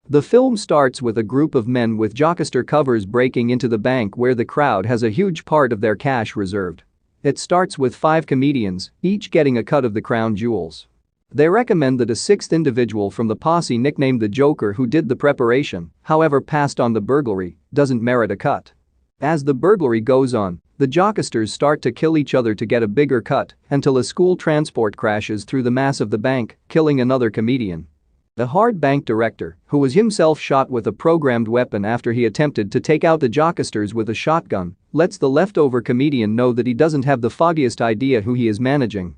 The film starts with a group of men with jockster covers breaking into the bank where the crowd has a huge part of their cash reserved. It starts with 5 comedians, each getting a cut of the crown jewels. They recommend that a 6th individual from the posse nicknamed the Joker, who did the preparation, however passed on the burglary, doesn't merit a cut. As the burglary goes on, the jocksters start to kill each other to get a bigger cut until a school transport crashes through the mass of the bank, killing another comedian. The hard bank director, who was himself shot with a programmed weapon after he attempted to take out the jocksters with a shotgun, lets the leftover comedian know that he doesn't have the foggiest idea who he is managing.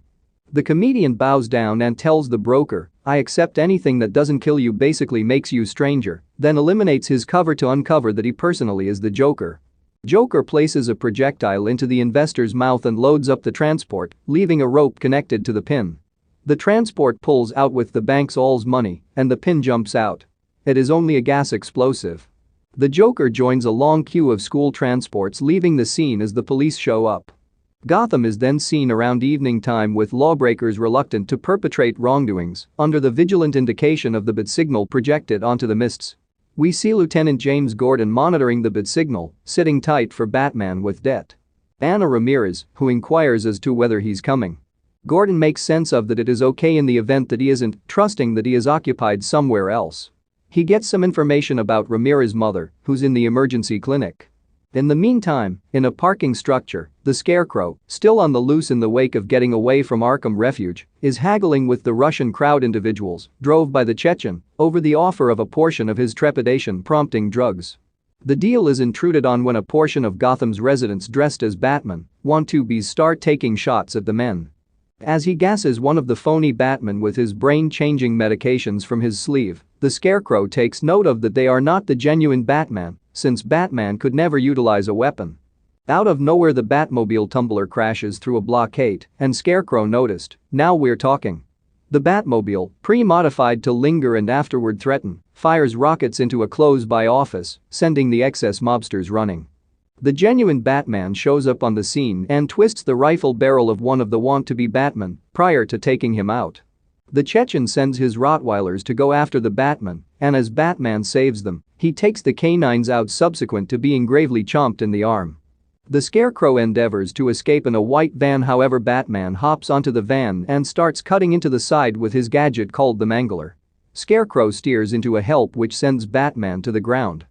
The comedian bows down and tells the broker, "I accept anything that doesn't kill you, basically makes you stranger," then eliminates his cover to uncover that he personally is the Joker. Joker places a projectile into the investor's mouth and loads up the transport, leaving a rope connected to the pin. The transport pulls out with the bank's all's money, and the pin jumps out. It is only a gas explosive. The Joker joins a long queue of school transports, leaving the scene as the police show up. Gotham is then seen around evening time with lawbreakers reluctant to perpetrate wrongdoings under the vigilant indication of the bat signal projected onto the mists. We see Lieutenant James Gordon monitoring the bat signal, sitting tight for Batman with Det. Ana Ramirez, who inquires as to whether he's coming. Gordon makes sense of that it is okay in the event that he isn't, trusting that he is occupied somewhere else. He gets some information about Ramirez's mother, who's in the emergency clinic. In the meantime, in a parking structure, the Scarecrow, still on the loose in the wake of getting away from Arkham Refuge, is haggling with the Russian crowd individuals, drove by the Chechen, over the offer of a portion of his trepidation prompting drugs. The deal is intruded on when a portion of Gotham's residents dressed as Batman want-to-bes start taking shots at the men. As he gasses one of the phony Batmen with his brain-changing medications from his sleeve, the Scarecrow takes note of that they are not the genuine Batman, since Batman could never utilize a weapon. Out of nowhere, the Batmobile tumbler crashes through a blockade, and Scarecrow noticed, "Now we're talking." The Batmobile, pre-modified to linger and afterward threaten, fires rockets into a close-by office, sending the excess mobsters running. The genuine Batman shows up on the scene and twists the rifle barrel of one of the want-to-be Batmen prior to taking him out. The Chechen sends his Rottweilers to go after the Batman, and as Batman saves them, he takes the canines out subsequent to being gravely chomped in the arm. The Scarecrow endeavors to escape in a white van, however Batman hops onto the van and starts cutting into the side with his gadget called the Mangler. Scarecrow steers into a help which sends Batman to the ground.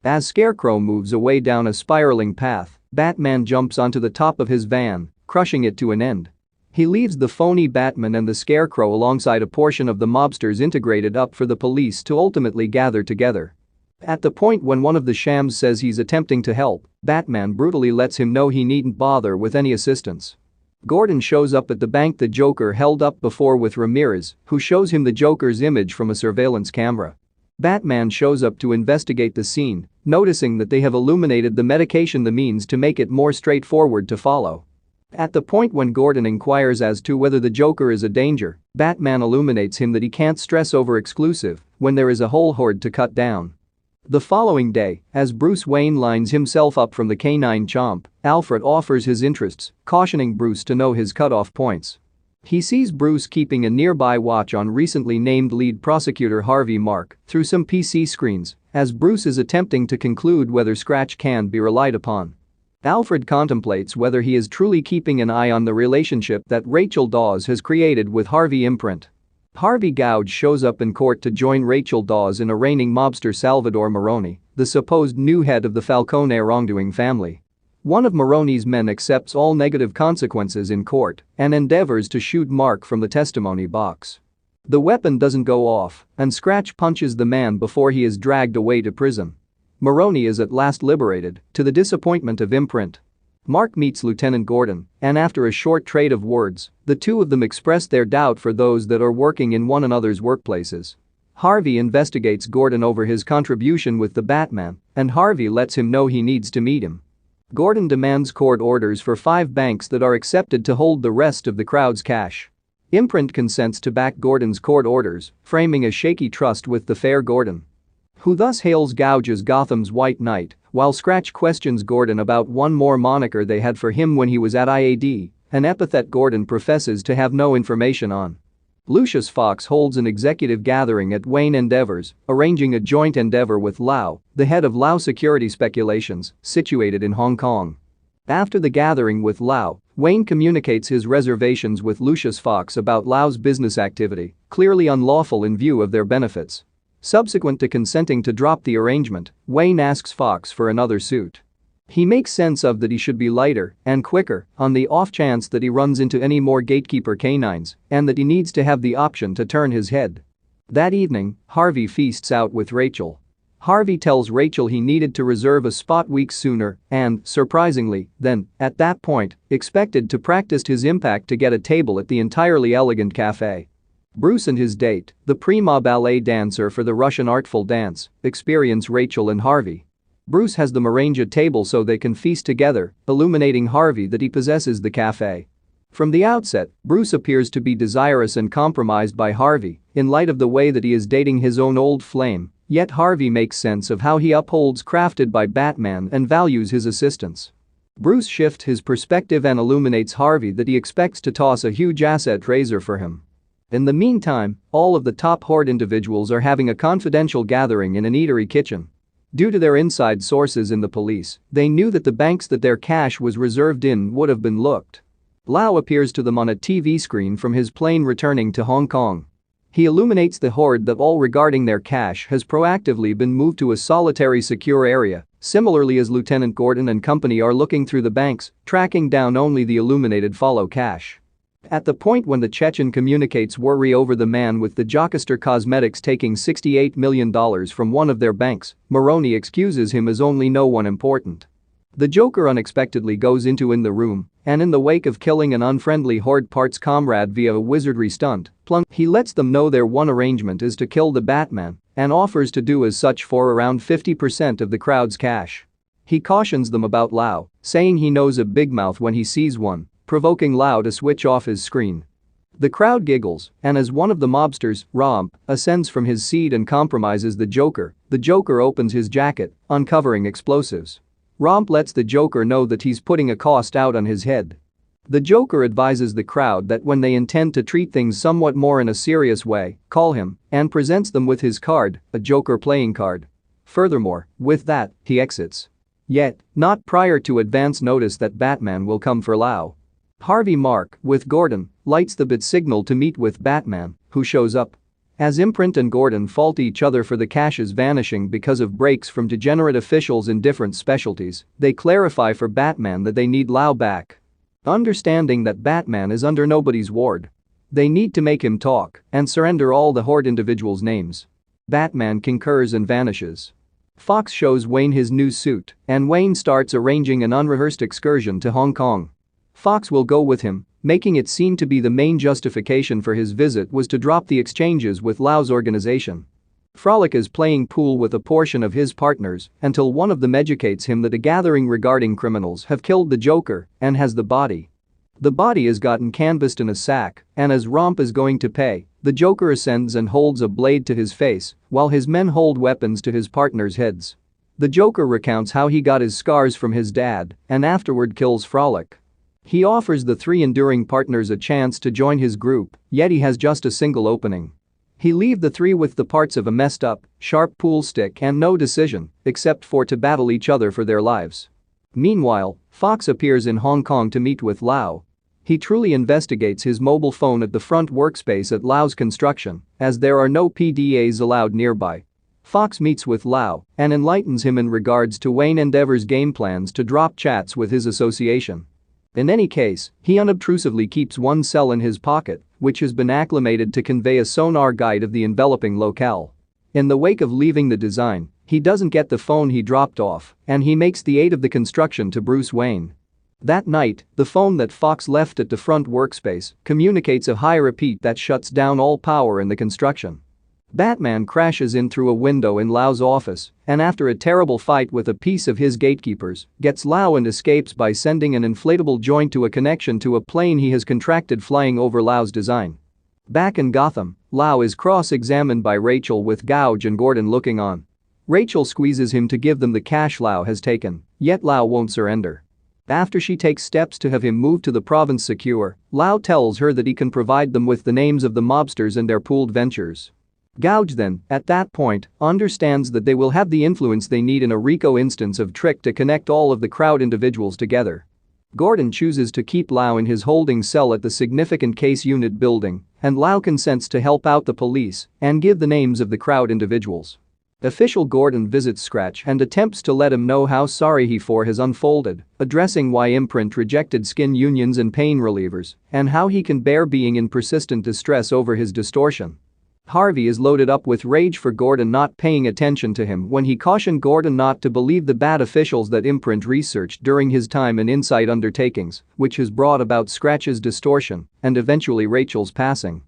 As Scarecrow moves away down a spiraling path, Batman jumps onto the top of his van, crushing it to an end. He leaves the phony Batman and the Scarecrow alongside a portion of the mobsters integrated up for the police to ultimately gather together. At the point when one of the shams says he's attempting to help, Batman brutally lets him know he needn't bother with any assistance. Gordon shows up at the bank the Joker held up before with Ramirez, who shows him the Joker's image from a surveillance camera. Batman shows up to investigate the scene, noticing that they have illuminated the medication, the means to make it more straightforward to follow. At the point when Gordon inquires as to whether the Joker is a danger, Batman illuminates him that he can't stress over exclusive when there is a whole horde to cut down. The following day, as Bruce Wayne lines himself up from the canine chomp, Alfred offers his interests, cautioning Bruce to know his cutoff points. He sees Bruce keeping a nearby watch on recently named lead prosecutor Harvey Mark through some PC screens, as Bruce is attempting to conclude whether Scratch can be relied upon. Alfred contemplates whether he is truly keeping an eye on the relationship that Rachel Dawes has created with Harvey Imprint. Harvey Gouge shows up in court to join Rachel Dawes in arraigning mobster Salvador Maroni, the supposed new head of the Falcone wrongdoing family. One of Maroni's men accepts all negative consequences in court and endeavors to shoot Mark from the testimony box. The weapon doesn't go off, and Scratch punches the man before he is dragged away to prison. Maroni is at last liberated, to the disappointment of Imprint. Mark meets Lieutenant Gordon, and after a short trade of words, the two of them express their doubt for those that are working in one another's workplaces. Harvey investigates Gordon over his contribution with the Batman, and Harvey lets him know he needs to meet him. Gordon demands court orders for 5 banks that are accepted to hold the rest of the crowd's cash. Imprint consents to back Gordon's court orders, framing a shaky trust with the fair Gordon, who thus hails Gouge as Gotham's White Knight, while Scratch questions Gordon about one more moniker they had for him when he was at IAD, an epithet Gordon professes to have no information on. Lucius Fox holds an executive gathering at Wayne Endeavors, arranging a joint endeavor with Lau, the head of Lau Security Speculations, situated in Hong Kong. After the gathering with Lau, Wayne communicates his reservations with Lucius Fox about Lau's business activity, clearly unlawful in view of their benefits. Subsequent to consenting to drop the arrangement, Wayne asks Fox for another suit. He makes sense of that he should be lighter and quicker on the off chance that he runs into any more gatekeeper canines and that he needs to have the option to turn his head. That evening, Harvey feasts out with Rachel. Harvey tells Rachel he needed to reserve a spot weeks sooner and, surprisingly, then, at that point, expected to practice his impact to get a table at the entirely elegant cafe. Bruce and his date, the prima ballet dancer for the Russian artful dance, experience Rachel and Harvey. Bruce has them arrange a table so they can feast together, illuminating Harvey that he possesses the cafe. From the outset, Bruce appears to be desirous and compromised by Harvey in light of the way that he is dating his own old flame, yet Harvey makes sense of how he upholds crafted by Batman and values his assistance. Bruce shifts his perspective and illuminates Harvey that he expects to toss a huge asset raiser for him. In the meantime, all of the top Horde individuals are having a confidential gathering in an eatery kitchen. Due to their inside sources in the police, they knew that the banks that their cash was reserved in would have been looked. Lau appears to them on a TV screen from his plane returning to Hong Kong. He illuminates the Horde that all regarding their cash has proactively been moved to a solitary secure area, similarly as Lieutenant Gordon and company are looking through the banks, tracking down only the illuminated follow cash. At the point when the Chechen communicates worry over the man with the Jockester Cosmetics taking $68 million from one of their banks, Maroney excuses him as only no one important. The Joker unexpectedly goes into the room, and in the wake of killing an unfriendly Horde parts comrade via a wizardry stunt, he lets them know their one arrangement is to kill the Batman and offers to do as such for around 50% of the crowd's cash. He cautions them about Lau, saying he knows a big mouth when he sees one, provoking Lau to switch off his screen. The crowd giggles, and as one of the mobsters, Romp, ascends from his seat and compromises the Joker opens his jacket, uncovering explosives. Romp lets the Joker know that he's putting a cost out on his head. The Joker advises the crowd that when they intend to treat things somewhat more in a serious way, call him, and presents them with his card, a Joker playing card. Furthermore, with that, he exits. Yet, not prior to advance notice that Batman will come for Lau. Harvey Mark, with Gordon, lights the bit signal to meet with Batman, who shows up. As Imprint and Gordon fault each other for the cash's vanishing because of breaks from degenerate officials in different specialties, they clarify for Batman that they need Lau back. Understanding that Batman is under nobody's ward, they need to make him talk and surrender all the Horde individuals' names. Batman concurs and vanishes. Fox shows Wayne his new suit, and Wayne starts arranging an unrehearsed excursion to Hong Kong. Fox will go with him, making it seem to be the main justification for his visit was to drop the exchanges with Lau's organization. Frolic is playing pool with a portion of his partners until one of them educates him that a gathering regarding criminals have killed the Joker and has the body. The body is gotten canvassed in a sack, and as Romp is going to pay, the Joker ascends and holds a blade to his face while his men hold weapons to his partners' heads. The Joker recounts how he got his scars from his dad and afterward kills Frolic. He offers the three enduring partners a chance to join his group, yet he has just a single opening. He leaves the three with the parts of a messed up, sharp pool stick and no decision except for to battle each other for their lives. Meanwhile, Fox appears in Hong Kong to meet with Lau. He truly investigates his mobile phone at the front workspace at Lau's construction, as there are no PDAs allowed nearby. Fox meets with Lau and enlightens him in regards to Wayne Endeavor's game plans to drop chats with his association. In any case, he unobtrusively keeps one cell in his pocket, which has been acclimated to convey a sonar guide of the enveloping locale. In the wake of leaving the design, he doesn't get the phone he dropped off, and he makes the aid of the construction to Bruce Wayne. That night, the phone that Fox left at the front workspace communicates a high repeat that shuts down all power in the construction. Batman crashes in through a window in Lau's office and after a terrible fight with a piece of his gatekeepers, gets Lau and escapes by sending an inflatable joint to a connection to a plane he has contracted flying over Lau's design. Back in Gotham, Lau is cross-examined by Rachel with Gouge and Gordon looking on. Rachel squeezes him to give them the cash Lau has taken, yet Lau won't surrender. After she takes steps to have him moved to the province secure, Lau tells her that he can provide them with the names of the mobsters and their pooled ventures. Gouge then, at that point, understands that they will have the influence they need in a RICO instance of trick to connect all of the crowd individuals together. Gordon chooses to keep Lau in his holding cell at the significant case unit building, and Lau consents to help out the police and give the names of the crowd individuals. Official Gordon visits Scratch and attempts to let him know how sorry he for has unfolded, addressing why Imprint rejected skin unions and pain relievers, and how he can bear being in persistent distress over his distortion. Harvey is loaded up with rage for Gordon not paying attention to him when he cautioned Gordon not to believe the bad officials that Imprint researched during his time in Insight Undertakings, which has brought about Scratch's distortion and eventually Rachel's passing.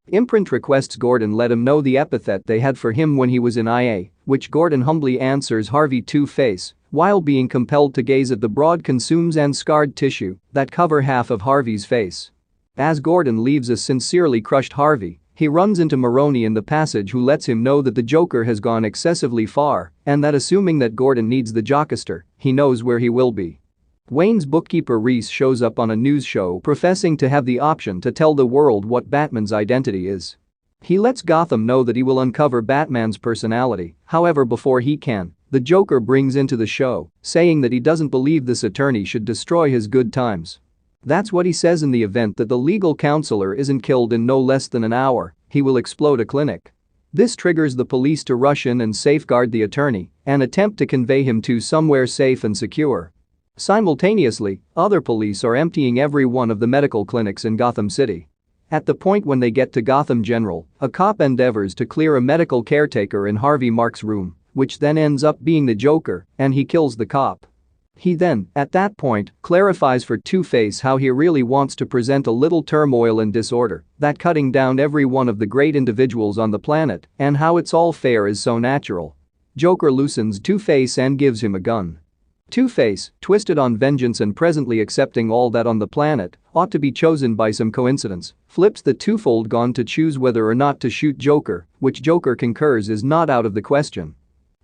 Imprint requests Gordon let him know the epithet they had for him when he was in IA, which Gordon humbly answers Harvey Two-Face, while being compelled to gaze at the broad consumes and scarred tissue that cover half of Harvey's face. As Gordon leaves a sincerely crushed Harvey, he runs into Maroney in the passage, who lets him know that the Joker has gone excessively far and that assuming that Gordon needs the Jockster, he knows where he will be. Wayne's bookkeeper Reese shows up on a news show professing to have the option to tell the world what Batman's identity is. He lets Gotham know that he will uncover Batman's personality, however before he can, the Joker brings into the show, saying that he doesn't believe this attorney should destroy his good times. That's what he says in the event that the legal counselor isn't killed in no less than an hour, he will explode a clinic. This triggers the police to rush in and safeguard the attorney and attempt to convey him to somewhere safe and secure. Simultaneously, other police are emptying every one of the medical clinics in Gotham City. At the point when they get to Gotham General, a cop endeavors to clear a medical caretaker in Harvey Mark's room, which then ends up being the Joker, and he kills the cop. He then, at that point, clarifies for Two-Face how he really wants to present a little turmoil and disorder, that cutting down every one of the great individuals on the planet, and how it's all fair is so natural. Joker loosens Two-Face and gives him a gun. Two-Face, twisted on vengeance and presently accepting all that on the planet ought to be chosen by some coincidence, flips the twofold gun to choose whether or not to shoot Joker, which Joker concurs is not out of the question.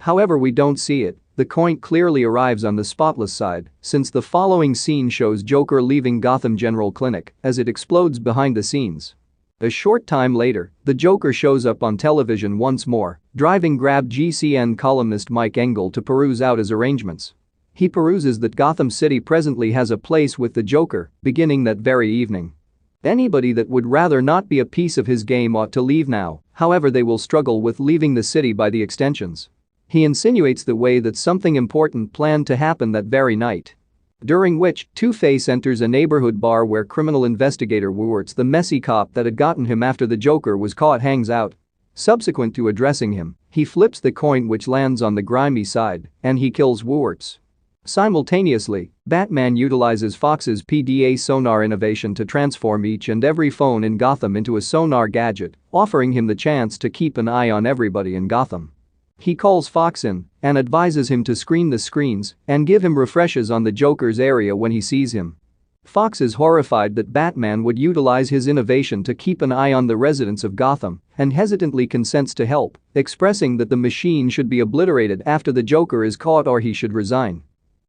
However, we don't see it. The coin clearly arrives on the spotless side, since the following scene shows Joker leaving Gotham General Clinic as it explodes behind the scenes. A short time later, the Joker shows up on television once more, driving Grab GCN columnist Mike Engel to peruse out his arrangements. He peruses that Gotham City presently has a place with the Joker, beginning that very evening. Anybody that would rather not be a piece of his game ought to leave now, however they will struggle with leaving the city by the extensions. He insinuates the way that something important planned to happen that very night. During which, Two-Face enters a neighborhood bar where criminal investigator Wuertz, the messy cop that had gotten him after the Joker was caught, hangs out. Subsequent to addressing him, he flips the coin which lands on the grimy side, and he kills Wuertz. Simultaneously, Batman utilizes Fox's PDA sonar innovation to transform each and every phone in Gotham into a sonar gadget, offering him the chance to keep an eye on everybody in Gotham. He calls Fox in and advises him to screen the screens and give him refreshes on the Joker's area when he sees him. Fox is horrified that Batman would utilize his innovation to keep an eye on the residents of Gotham and hesitantly consents to help, expressing that the machine should be obliterated after the Joker is caught or he should resign.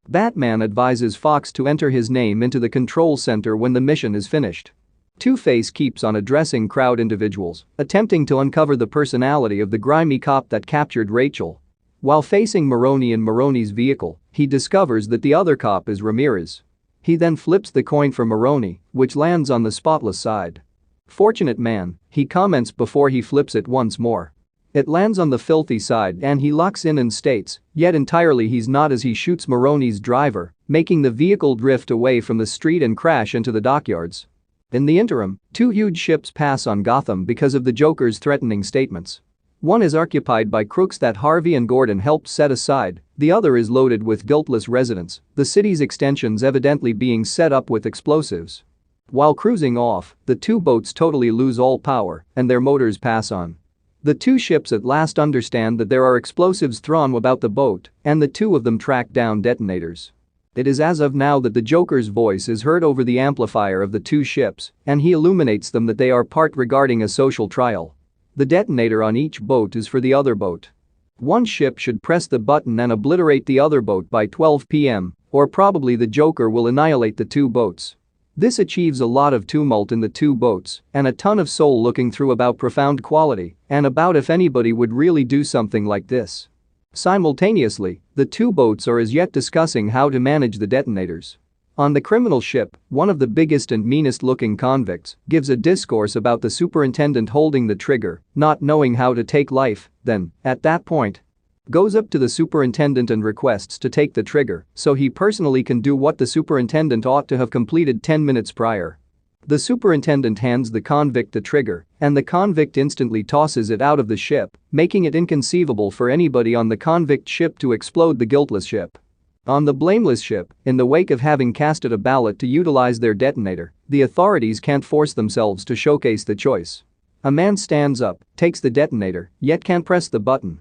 Batman advises Fox to enter his name into the control center when the mission is finished. Two-Face keeps on addressing crowd individuals, attempting to uncover the personality of the grimy cop that captured Rachel. While facing Maroney in Maroney's vehicle, he discovers that the other cop is Ramirez. He then flips the coin for Maroney, which lands on the spotless side. Fortunate man, he comments before he flips it once more. It lands on the filthy side and he locks in and states, yet entirely he's not, as he shoots Maroney's driver, making the vehicle drift away from the street and crash into the dockyards. In the interim, two huge ships pass on Gotham because of the Joker's threatening statements. One is occupied by crooks that Harvey and Gordon helped set aside, the other is loaded with guiltless residents, the city's extensions evidently being set up with explosives. While cruising off, the two boats totally lose all power and their motors pass on. The two ships at last understand that there are explosives thrown about the boat, and the two of them track down detonators. It is as of now that the Joker's voice is heard over the amplifier of the two ships, and he illuminates them that they are part regarding a social trial. The detonator on each boat is for the other boat. One ship should press the button and obliterate the other boat by 12 p.m., Or probably the Joker will annihilate the two boats. This achieves a lot of tumult in the two boats and a ton of soul looking through about profound quality and about if anybody would really do something like this. Simultaneously, the two boats are as yet discussing how to manage the detonators. On the criminal ship, one of the biggest and meanest looking convicts gives a discourse about the superintendent holding the trigger, not knowing how to take life, then, at that point, goes up to the superintendent and requests to take the trigger so he personally can do what the superintendent ought to have completed 10 minutes prior. The superintendent hands the convict the trigger, and the convict instantly tosses it out of the ship, making it inconceivable for anybody on the convict ship to explode the guiltless ship. On the blameless ship, in the wake of having casted a ballot to utilize their detonator, the authorities can't force themselves to showcase the choice. A man stands up, takes the detonator, yet can't press the button.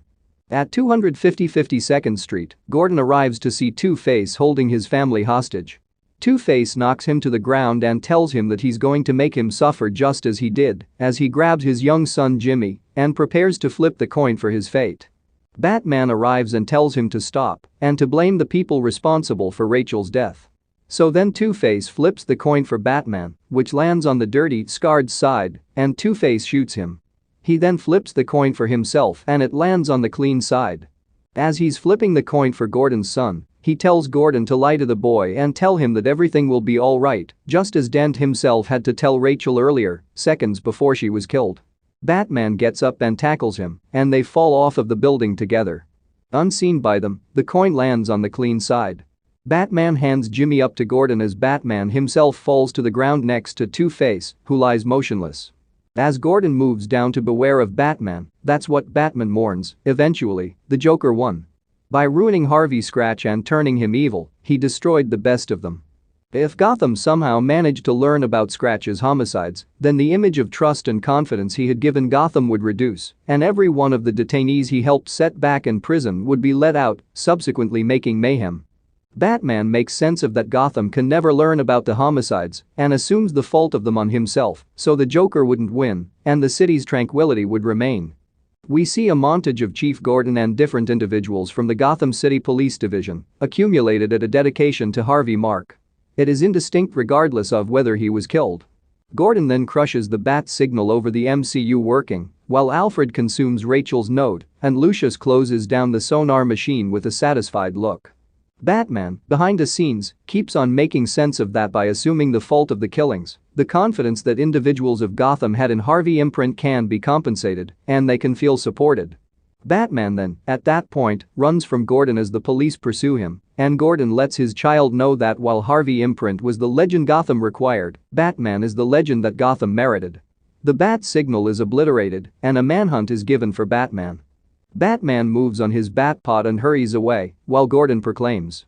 At 250 52nd Street, Gordon arrives to see Two-Face holding his family hostage. Two-Face knocks him to the ground and tells him that he's going to make him suffer just as he did, as he grabs his young son Jimmy and prepares to flip the coin for his fate. Batman arrives and tells him to stop and to blame the people responsible for Rachel's death. So then Two-Face flips the coin for Batman, which lands on the dirty, scarred side, and Two-Face shoots him. He then flips the coin for himself and it lands on the clean side. As he's flipping the coin for Gordon's son, he tells Gordon to lie to the boy and tell him that everything will be alright, just as Dent himself had to tell Rachel earlier, seconds before she was killed. Batman gets up and tackles him, and they fall off of the building together. Unseen by them, the coin lands on the clean side. Batman hands Jimmy up to Gordon as Batman himself falls to the ground next to Two-Face, who lies motionless. As Gordon moves down to beware of Batman, that's what Batman mourns. Eventually, the Joker won. By ruining Harvey Scratch and turning him evil, he destroyed the best of them. If Gotham somehow managed to learn about Scratch's homicides, then the image of trust and confidence he had given Gotham would reduce, and every one of the detainees he helped set back in prison would be let out, subsequently making mayhem. Batman makes sense of that Gotham can never learn about the homicides and assumes the fault of them on himself, so the Joker wouldn't win and the city's tranquility would remain. We see a montage of Chief Gordon and different individuals from the Gotham City Police Division accumulated at a dedication to Harvey Mark. It is indistinct regardless of whether he was killed. Gordon then crushes the bat signal over the MCU working, while Alfred consumes Rachel's note and Lucius closes down the sonar machine with a satisfied look. Batman, behind the scenes, keeps on making sense of that by assuming the fault of the killings, the confidence that individuals of Gotham had in Harvey imprint can be compensated, and they can feel supported. Batman then, at that point, runs from Gordon as the police pursue him, and Gordon lets his child know that while Harvey imprint was the legend Gotham required, Batman is the legend that Gotham merited. The bat signal is obliterated, and a manhunt is given for Batman. Batman moves on his Batpod and hurries away, while Gordon proclaims,